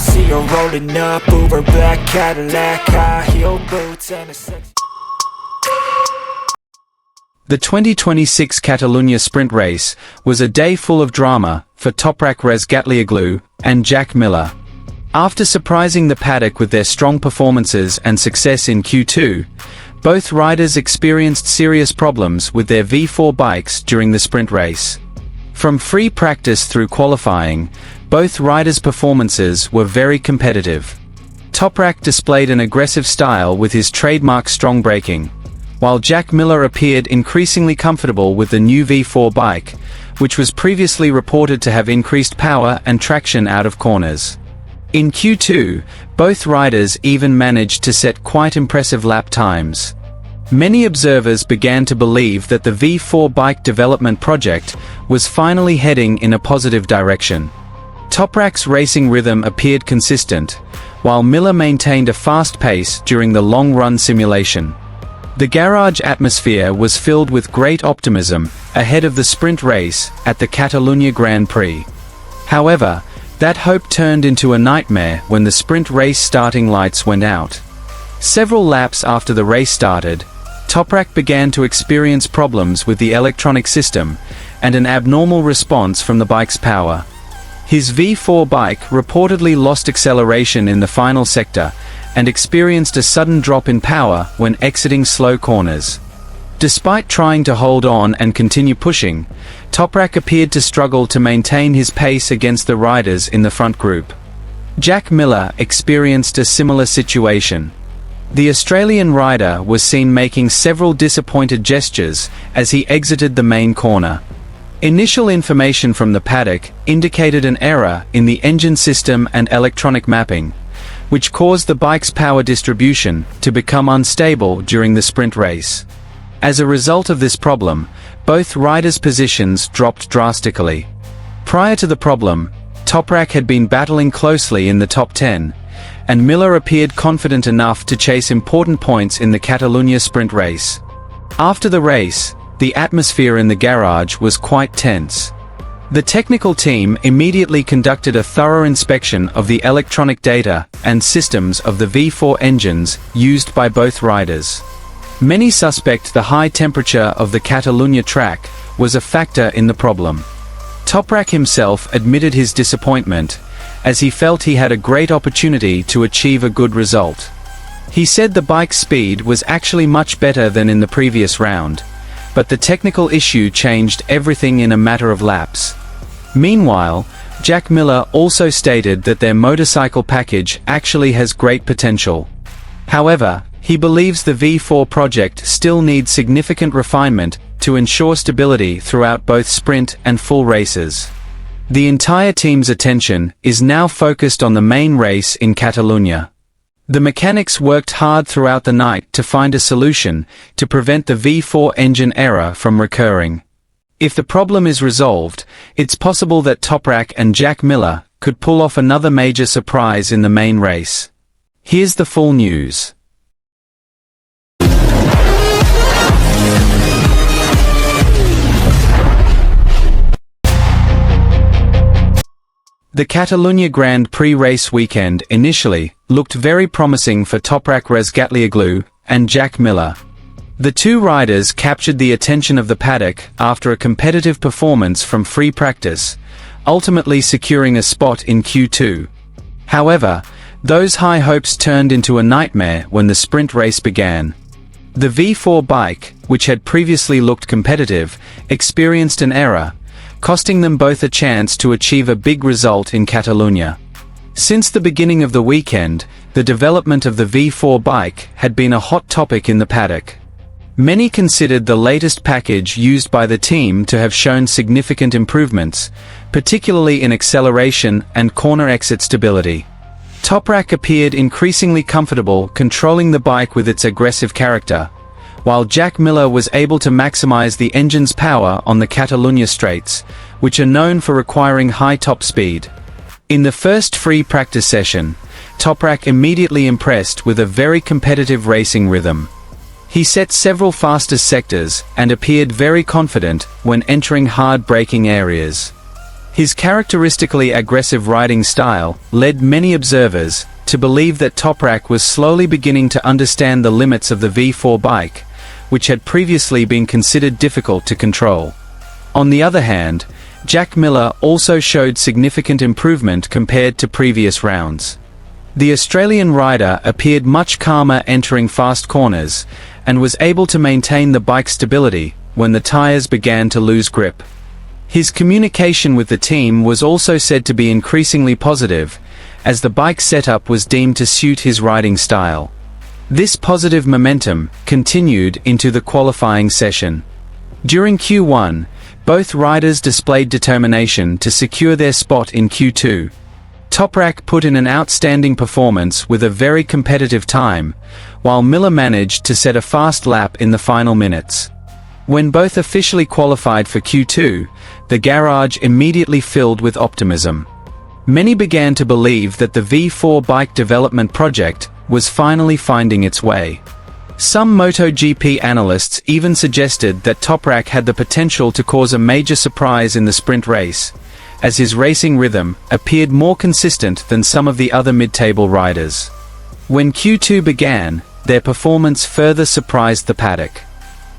see her rolling up, Uber black Cadillac, high heel boots and a sex. The 2026 Catalunya sprint race was a day full of drama for Toprak and Jack Miller. After surprising the paddock with their strong performances and success in Q2, both riders experienced serious problems with their V4 bikes during the sprint race. From free practice through qualifying, both riders' performances were very competitive. Toprak displayed an aggressive style with his trademark strong braking, while Jack Miller appeared increasingly comfortable with the new V4 bike, which was previously reported to have increased power and traction out of corners. In Q2, both riders even managed to set quite impressive lap times. Many observers began to believe that the V4 bike development project was finally heading in a positive direction. Toprak's racing rhythm appeared consistent, while Miller maintained a fast pace during the long-run simulation. The garage atmosphere was filled with great optimism ahead of the sprint race at the Catalunya Grand Prix. However, that hope turned into a nightmare when the sprint race starting lights went out. Several laps after the race started, Toprak began to experience problems with the electronic system and an abnormal response from the bike's power. His V4 bike reportedly lost acceleration in the final sector and experienced a sudden drop in power when exiting slow corners. Despite trying to hold on and continue pushing, Toprak appeared to struggle to maintain his pace against the riders in the front group. Jack Miller experienced a similar situation. The Australian rider was seen making several disappointed gestures as he exited the main corner. Initial information from the paddock indicated an error in the engine system and electronic mapping, which caused the bike's power distribution to become unstable during the sprint race. As a result of this problem, both riders' positions dropped drastically. Prior to the problem, Toprak had been battling closely in the top 10, and Miller appeared confident enough to chase important points in the Catalunya sprint race. After the race, the atmosphere in the garage was quite tense. The technical team immediately conducted a thorough inspection of the electronic data and systems of the V4 engines used by both riders. Many suspect the high temperature of the Catalunya track was a factor in the problem. Toprak himself admitted his disappointment, as he felt he had a great opportunity to achieve a good result. He said the bike's speed was actually much better than in the previous round, but the technical issue changed everything in a matter of laps. Meanwhile, Jack Miller also stated that their motorcycle package actually has great potential. However, he believes the V4 project still needs significant refinement to ensure stability throughout both sprint and full races. The entire team's attention is now focused on the main race in Catalunya. The mechanics worked hard throughout the night to find a solution to prevent the V4 engine error from recurring. If the problem is resolved, it's possible that Toprak and Jack Miller could pull off another major surprise in the main race. Here's the full news. The Catalunya Grand Prix race weekend initially looked very promising for Toprak and Jack Miller. The two riders captured the attention of the paddock after a competitive performance from free practice, ultimately securing a spot in Q2. However, those high hopes turned into a nightmare when the sprint race began. The V4 bike, which had previously looked competitive, experienced an error, costing them both a chance to achieve a big result in Catalunya. Since the beginning of the weekend, the development of the V4 bike had been a hot topic in the paddock. Many considered the latest package used by the team to have shown significant improvements, particularly in acceleration and corner exit stability. Toprak appeared increasingly comfortable controlling the bike with its aggressive character, while Jack Miller was able to maximize the engine's power on the Catalunya straights, which are known for requiring high top speed. In the first free practice session, Toprak immediately impressed with a very competitive racing rhythm. He set several fastest sectors and appeared very confident when entering hard braking areas. His characteristically aggressive riding style led many observers to believe that Toprak was slowly beginning to understand the limits of the V4 bike, which had previously been considered difficult to control. On the other hand, Jack Miller also showed significant improvement compared to previous rounds. The Australian rider appeared much calmer entering fast corners, and was able to maintain the bike's stability when the tyres began to lose grip. His communication with the team was also said to be increasingly positive, as the bike setup was deemed to suit his riding style. This positive momentum continued into the qualifying session. During Q1, both riders displayed determination to secure their spot in Q2. Toprak put in an outstanding performance with a very competitive time, while Miller managed to set a fast lap in the final minutes. When both officially qualified for Q2, the garage immediately filled with optimism. Many began to believe that the V4 bike development project was finally finding its way. Some MotoGP analysts even suggested that Toprak had the potential to cause a major surprise in the sprint race, as his racing rhythm appeared more consistent than some of the other mid-table riders. When Q2 began, their performance further surprised the paddock.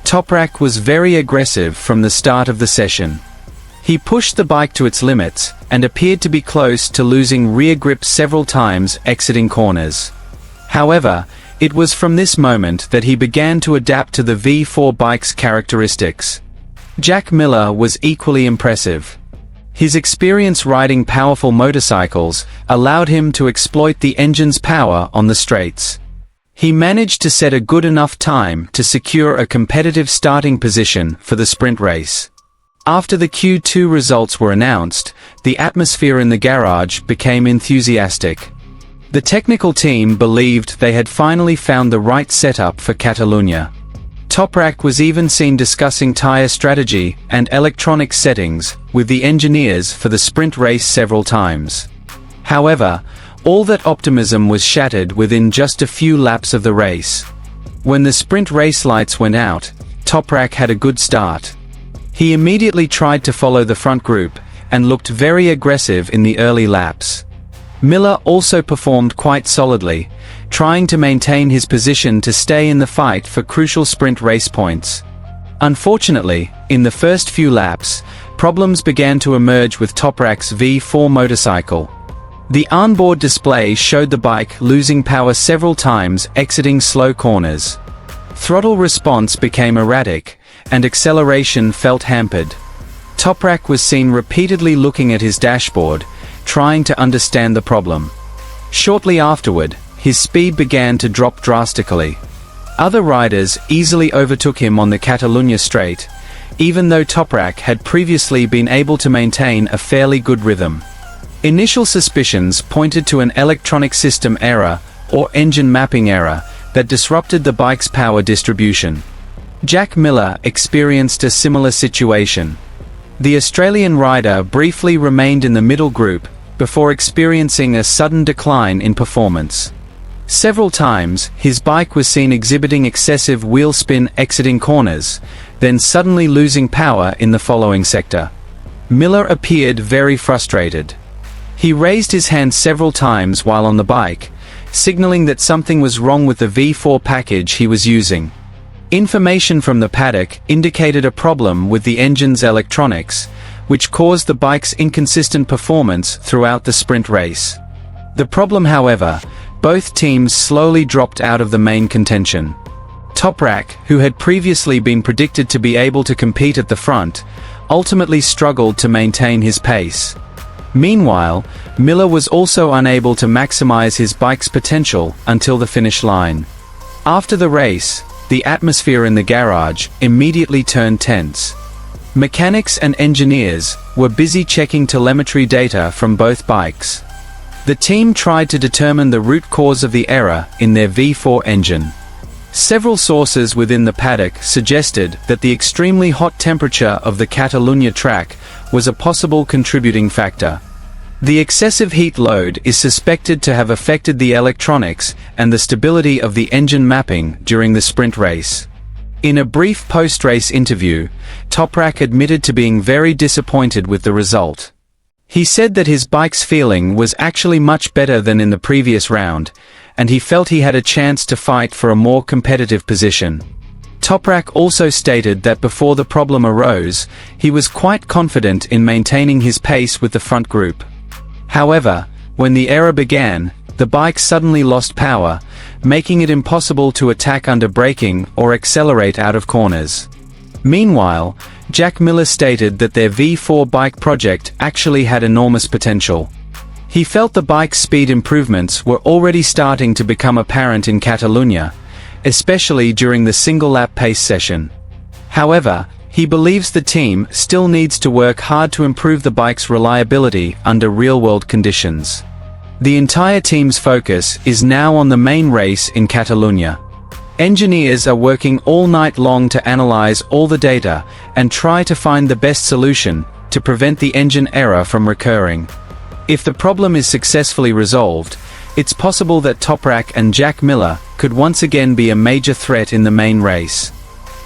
Toprak was very aggressive from the start of the session. He pushed the bike to its limits, and appeared to be close to losing rear grip several times exiting corners. However, it was from this moment that he began to adapt to the V4 bike's characteristics. Jack Miller was equally impressive. His experience riding powerful motorcycles allowed him to exploit the engine's power on the straights. He managed to set a good enough time to secure a competitive starting position for the sprint race. After the Q2 results were announced, the atmosphere in the garage became enthusiastic. The technical team believed they had finally found the right setup for Catalunya. Toprak was even seen discussing tyre strategy and electronic settings with the engineers for the sprint race several times. However, all that optimism was shattered within just a few laps of the race. When the sprint race lights went out, Toprak had a good start. He immediately tried to follow the front group, and looked very aggressive in the early laps. Miller also performed quite solidly, trying to maintain his position to stay in the fight for crucial sprint race points. Unfortunately, in the first few laps, problems began to emerge with Toprak's V4 motorcycle. The onboard display showed the bike losing power several times exiting slow corners. Throttle response became erratic, and acceleration felt hampered. Toprak was seen repeatedly looking at his dashboard, trying to understand the problem. Shortly afterward, his speed began to drop drastically. Other riders easily overtook him on the Catalunya straight, even though Toprak had previously been able to maintain a fairly good rhythm. Initial suspicions pointed to an electronic system error, or engine mapping error, that disrupted the bike's power distribution. Jack Miller experienced a similar situation. The Australian rider briefly remained in the middle group, before experiencing a sudden decline in performance. Several times, his bike was seen exhibiting excessive wheel spin exiting corners, then suddenly losing power in the following sector. Miller appeared very frustrated. He raised his hand several times while on the bike, signaling that something was wrong with the V4 package he was using. Information from the paddock indicated a problem with the engine's electronics, which caused the bike's inconsistent performance throughout the sprint race. The problem, however, both teams slowly dropped out of the main contention. Toprak, who had previously been predicted to be able to compete at the front, ultimately struggled to maintain his pace. Meanwhile, Miller was also unable to maximize his bike's potential until the finish line. After the race, the atmosphere in the garage immediately turned tense. Mechanics and engineers were busy checking telemetry data from both bikes. The team tried to determine the root cause of the error in their V4 engine. Several sources within the paddock suggested that the extremely hot temperature of the Catalunya track was a possible contributing factor. The excessive heat load is suspected to have affected the electronics and the stability of the engine mapping during the sprint race. In a brief post-race interview, Toprak admitted to being very disappointed with the result. He said that his bike's feeling was actually much better than in the previous round, and he felt he had a chance to fight for a more competitive position. Toprak also stated that before the problem arose, he was quite confident in maintaining his pace with the front group. However, when the error began, the bike suddenly lost power, making it impossible to attack under braking or accelerate out of corners. Meanwhile, Jack Miller stated that their V4 bike project actually had enormous potential. He felt the bike's speed improvements were already starting to become apparent in Catalunya, especially during the single-lap pace session. However, he believes the team still needs to work hard to improve the bike's reliability under real-world conditions. The entire team's focus is now on the main race in Catalunya. Engineers are working all night long to analyze all the data and try to find the best solution to prevent the engine error from recurring. If the problem is successfully resolved, it's possible that Toprak and Jack Miller could once again be a major threat in the main race.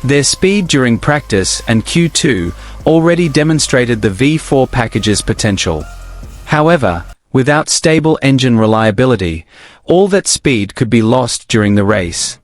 Their speed during practice and Q2 already demonstrated the V4 package's potential. However, without stable engine reliability, all that speed could be lost during the race.